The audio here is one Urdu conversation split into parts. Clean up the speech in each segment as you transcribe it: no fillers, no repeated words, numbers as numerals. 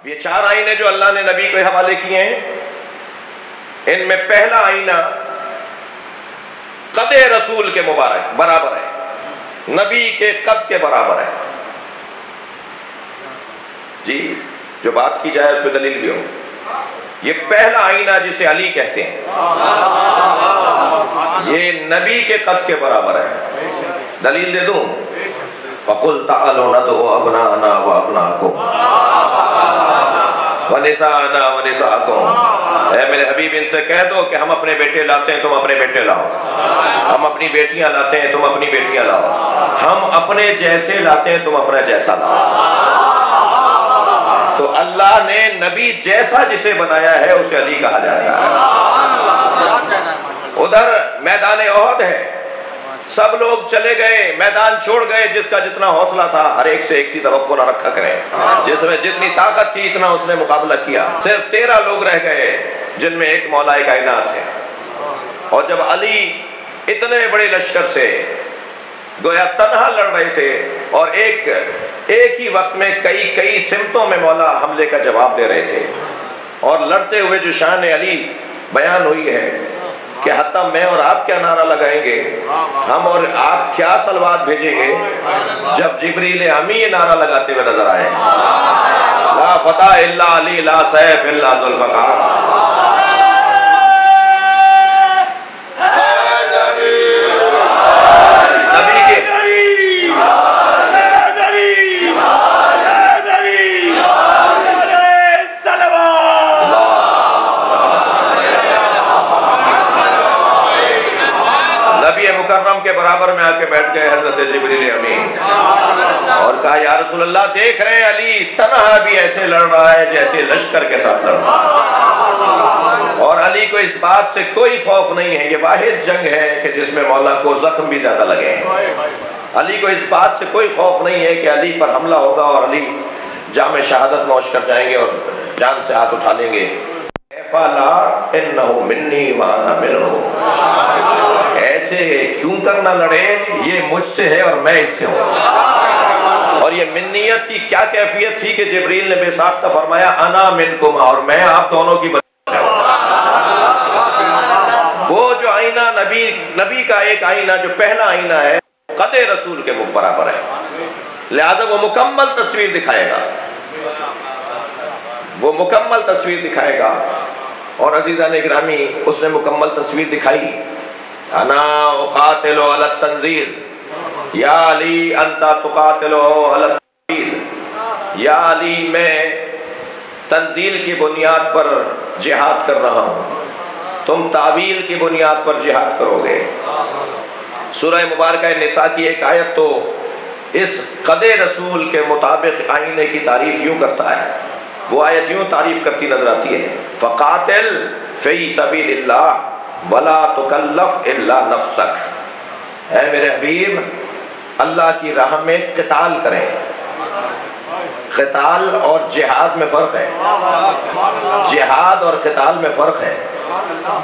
یہ 4 آئینے جو اللہ نے نبی کو حوالے کیے ہیں، ان میں پہلا آئینہ قد رسول کے مبارک برابر ہے، نبی کے قد کے برابر ہے۔ جی جو بات کی جائے اس پہ دلیل بھی ہو۔ یہ پہلا آئینہ جسے علی کہتے ہیں، یہ نبی کے قد کے برابر ہے۔ دلیل دے دوں؟ فَقُلْ تَعَالُوا نَدْعُوا أَبْنَاءَنَا وَأَبْنَاءَكُمْ وَنِسَاءَنَا وَنِسَاءَكُمْ۔ اے میرے حبیب ان سے کہہ دو کہ ہم اپنے بیٹے لاتے ہیں، تم اپنے بیٹے لاؤ، ہم اپنی بیٹیاں لاتے ہیں، تم اپنی بیٹیاں لاؤ، ہم اپنے جیسے لاتے ہیں، تم اپنا جیسا لاؤ۔ تو اللہ نے نبی جیسا جسے بنایا ہے اسے علی کہا جاتا ہے۔ ادھر میدان احد ہے، سب لوگ چلے گئے، میدان چھوڑ گئے، جس کا جتنا حوصلہ تھا ہر ایک سے ایک سی توقع نہ رکھا کریں، جس میں جتنی طاقت تھی اتنا اس نے مقابلہ کیا۔ صرف 13 لوگ رہ گئے جن میں ایک مولا کائنات ہے۔ اور جب علی اتنے بڑے لشکر سے گویا تنہا لڑ رہے تھے اور ایک ہی وقت میں کئی سمتوں میں مولا حملے کا جواب دے رہے تھے، اور لڑتے ہوئے جو شان علی بیان ہوئی ہے کہ حتیٰ میں اور آپ کیا نعرہ لگائیں گے، ہم اور آپ کیا صلوات بھیجیں گے، جب جبریل امی یہ نعرہ لگاتے ہوئے نظر آئے، لا فتح الا علی لا سیف الا ذوالفقار۔ مکرم کے برابر میں آ کے بیٹھ گئے حضرت جبریل امین اور کہا یا رسول اللہ دیکھ رہے ہیں علی تنہا بھی ایسے لڑ رہا ہے جیسے لشکر کے ساتھ لڑ رہا ہے، اور علی کو اس بات سے کوئی خوف نہیں ہے۔ یہ واحد جنگ ہے کہ جس میں مولا کو زخم بھی زیادہ لگے ہیں۔ علی کو اس بات سے کوئی خوف نہیں ہے کہ علی پر حملہ ہوگا اور علی جام شہادت نوش کر جائیں گے اور جان سے ہاتھ اٹھا لیں گے۔ فَلَا إِنَّهُ مِنِّي وَأَنَا مِنْهُ، ایسے کیوں کرنا لڑے، یہ مجھ سے ہے اور میں اس سے ہوں۔ اور یہ منیت کی کیا کیفیت تھی کہ جبریل نے بے ساختہ فرمایا انا منکم، اور میں آپ دونوں کی بچہ ہوں۔ وہ جو آئینہ نبی کا ایک آئینہ جو پہلا آئینہ ہے قد رسول کے برابر ہے، لہذا وہ مکمل تصویر دکھائے گا، وہ مکمل تصویر دکھائے گا۔ اور عزیزان اکرامی اس نے مکمل تصویر دکھائی۔ انا اقاتل علی التنزیل یا علی انتا تقاتل علی التنزیل، یا علی میں تنزیل کی بنیاد پر جہاد کر رہا ہوں، تم تعویل کی بنیاد پر جہاد کرو گے۔ سورہ مبارکہ نساء کی ایک آیت تو اس قد رسول کے مطابق آئینے کی تعریف یوں کرتا ہے، وہ آیت یوں تعریف کرتی نظر آتی ہے، فقاتل فی سبیل اللہ ولا تکلف الا نفسک۔ اے میرے حبیب اللہ کی راہ میں قتال کریں۔ قتال اور جہاد میں فرق ہے، جہاد اور قتال میں فرق ہے۔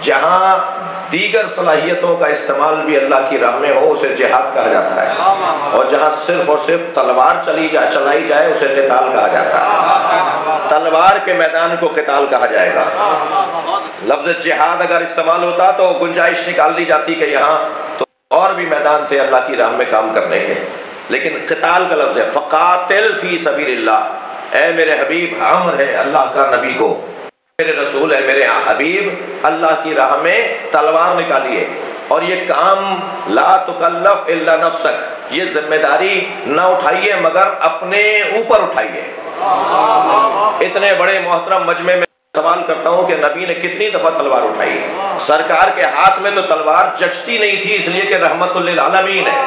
جہاں دیگر صلاحیتوں کا استعمال بھی اللہ کی راہ میں ہو اسے جہاد کہا جاتا ہے، اور جہاں صرف اور صرف تلوار چلائی جائے اسے قتال کہا جاتا ہے۔ تلوار کے میدان کو قتال کہا جائے گا۔ لفظ جہاد اگر استعمال ہوتا تو گنجائش نکال دی جاتی کہ یہاں تو اور بھی میدان تھے اللہ کی راہ میں کام کرنے کے، لیکن قتال کا لفظ ہے فقاتل فی سبیل اللہ۔ اے میرے حبیب امر ہے اللہ کا نبی کو، میرے رسول ہے میرے حبیب اللہ کی راہ میں تلوار نکالیے، اور یہ کام لا تکلف الا نفسک، یہ ذمہ داری نہ اٹھائیے مگر اپنے اوپر اٹھائیے۔ اتنے بڑے محترم مجمع میں سوال کرتا ہوں کہ نبی نے کتنی دفعہ تلوار اٹھائی؟ سرکار کے ہاتھ میں تو تلوار جچتی نہیں تھی، اس لیے کہ رحمت للعالمین ہے،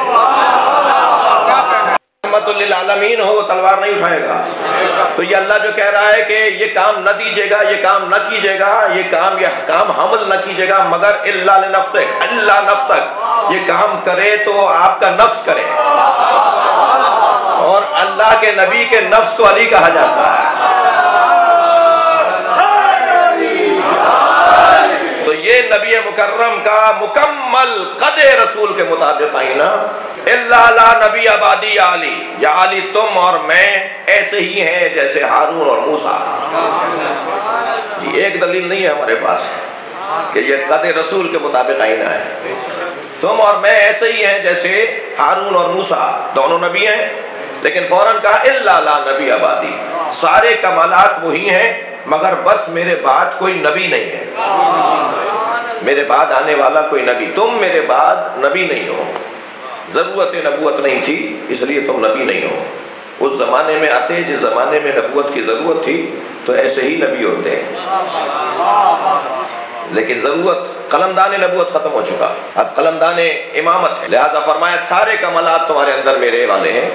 رحمت للعالمین ہو وہ تلوار نہیں اٹھائے گا۔ تو یہ اللہ جو کہہ رہا ہے کہ یہ کام نہ دیجیے گا، یہ کام نہ کیجیے گا، یہ کام حمل نہ کیجیے گا مگر الا لنفسک، الا نفسک، یہ کام کرے تو آپ کا نفس کرے، اور اللہ کے نبی کے نفس کو علی کہا جاتا ہے۔ تو یہ نبی مکرم کا مکمل قد رسول کے مطابق آئینہ، الا لا نبی آبادی یا علی، یا علی تم اور میں ایسے ہی ہیں جیسے ہارون اور موسیٰ۔ ایک دلیل نہیں ہے ہمارے پاس کہ یہ قد رسول کے مطابق آئینہ ہے۔ تم اور میں ایسے ہی ہیں جیسے ہارون اور موسیٰ، دونوں نبی ہیں، لیکن فوراً کہا الا لا نبی بعدی، سارے کمالات وہی ہیں مگر بس میرے بعد کوئی نبی نہیں ہے، میرے بعد آنے والا کوئی نبی، تم میرے بعد نبی نہیں ہو، ضرورت نبوت نہیں تھی اس لیے تم نبی نہیں ہو۔ اس زمانے میں آتے جس زمانے میں نبوت کی ضرورت تھی تو ایسے ہی نبی ہوتے ہیں، لیکن ضرورت قلمدان نبوت ختم ہو چکا، اب قلمدان امامت ہے، لہذا فرمایا سارے کمالات تمہارے اندر میرے والے ہیں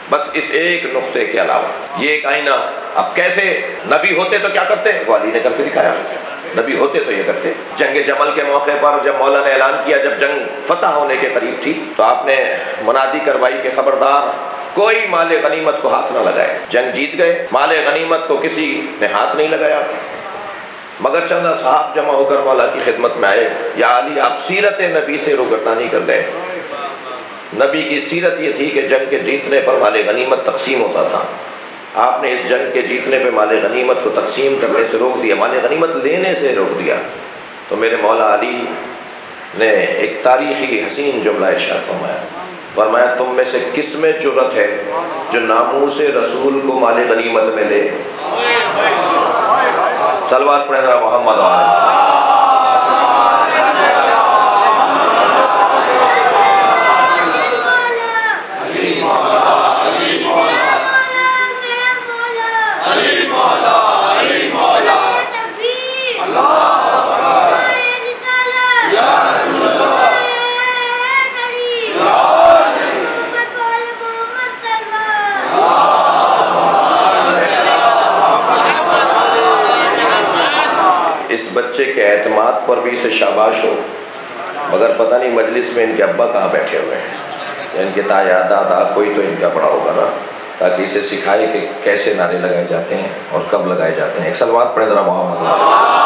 بس اس ایک نقطے کے علاوہ۔ یہ ایک آئینہ، اب کیسے نبی ہوتے تو کیا کرتے؟ وہ علی نے کر کے دکھایا، نبی ہوتے تو یہ کرتے۔ جنگ جمل کے موقع پر جب مولا نے اعلان کیا، جب جنگ فتح ہونے کے قریب تھی تو آپ نے منادی کروائی کہ خبردار کوئی مال غنیمت کو ہاتھ نہ لگائے۔ جنگ جیت گئے، مال غنیمت کو کسی نے ہاتھ نہیں لگایا، مگر چند اصحاب جمع ہو کر مولا کی خدمت میں آئے، یا علی آپ سیرت نبی سے روگردانی کر گئے۔ نبی کی سیرت یہ تھی کہ جنگ کے جیتنے پر مال غنیمت تقسیم ہوتا تھا، آپ نے اس جنگ کے جیتنے پہ مال غنیمت کو تقسیم کرنے سے روک دیا، مال غنیمت لینے سے روک دیا۔ تو میرے مولا علی نے ایک تاریخی حسین جملہ ارشاد فرمایا تم میں سے کس میں جرأت ہے جو ناموس رسول کو مال غنیمت میں لے؟ صلوات پڑھیں ذرا محمد آلہ۔ اس بچے کے اعتماد پر بھی اسے شاباش ہو، مگر پتہ نہیں مجلس میں ان کے ابا کہاں بیٹھے ہوئے ہیں، ان کے تایا دادا کوئی تو ان کا بڑا ہوگا نا، تاکہ اسے سکھائے کہ کیسے نعرے لگائے جاتے ہیں اور کب لگائے جاتے ہیں۔ ایک صلوات پڑھیں ذرا محمد۔